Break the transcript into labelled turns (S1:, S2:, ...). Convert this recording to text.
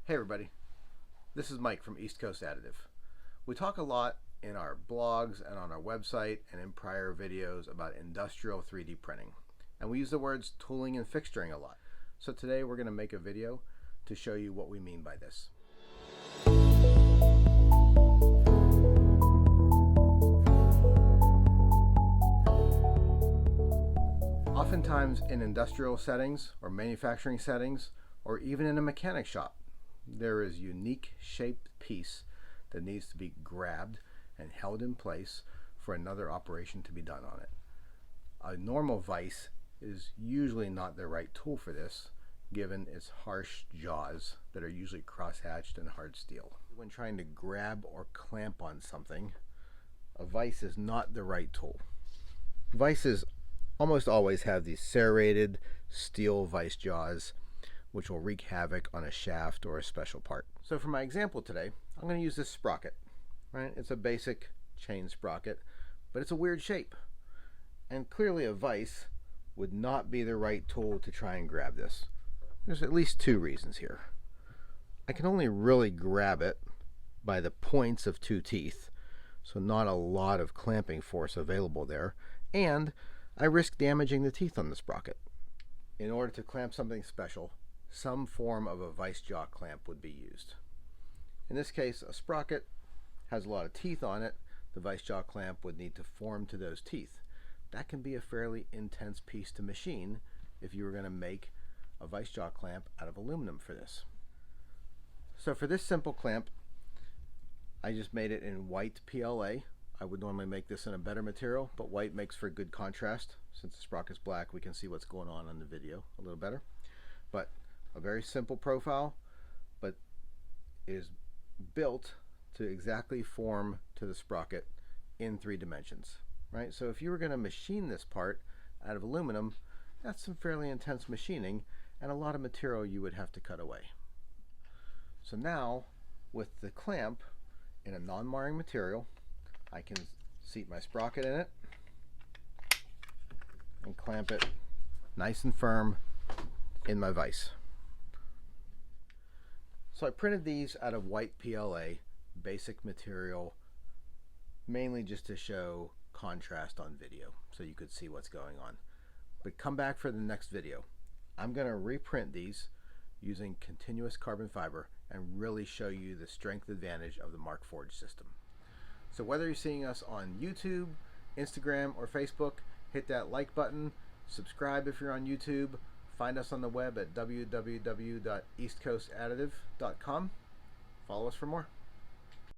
S1: Hey everybody, this is Mike from East Coast Additive. We talk a lot in our blogs and on our website and in prior videos about industrial 3D printing. And we use the words tooling and fixturing a lot. So today we're going to make a video to show you what we mean by this. Oftentimes in industrial settings or manufacturing settings or even in a mechanic shop, there is a unique shaped piece that needs to be grabbed and held in place for another operation to be done on it. A normal vise is usually not the right tool for this, given its harsh jaws that are usually cross-hatched and hard steel. When trying to grab or clamp on something, a vise is not the right tool. Vises almost always have these serrated steel vise jaws, which will wreak havoc on a shaft or a special part. So for my example today, I'm going to use this sprocket. Right? It's a basic chain sprocket, but it's a weird shape. And clearly a vise would not be the right tool to try and grab this. There's at least two reasons here. I can only really grab it by the points of two teeth, so not a lot of clamping force available there, and I risk damaging the teeth on the sprocket. In order to clamp something special, some form of a vise jaw clamp would be used. In this case, a sprocket has a lot of teeth on it. The vise jaw clamp would need to form to those teeth. That can be a fairly intense piece to machine if you were going to make a vise jaw clamp out of aluminum for this. So for this simple clamp, I just made it in white PLA. I would normally make this in a better material, but white makes for good contrast. Since the sprocket's black, we can see what's going on in the video a little better. But a very simple profile, but is built to exactly form to the sprocket in 3 dimensions, right? So if you were going to machine this part out of aluminum, that's some fairly intense machining and a lot of material you would have to cut away. So now with the clamp in a non-marring material, I can seat my sprocket in it and clamp it nice and firm in my vise. So I printed these out of white PLA, basic material, mainly just to show contrast on video so you could see what's going on. But come back for the next video. I'm going to reprint these using continuous carbon fiber and really show you the strength advantage of the Markforged system. So whether you're seeing us on YouTube, Instagram, or Facebook, hit that like button, subscribe if you're on YouTube, find us on the web at www.eastcoastadditive.com. Follow us for more.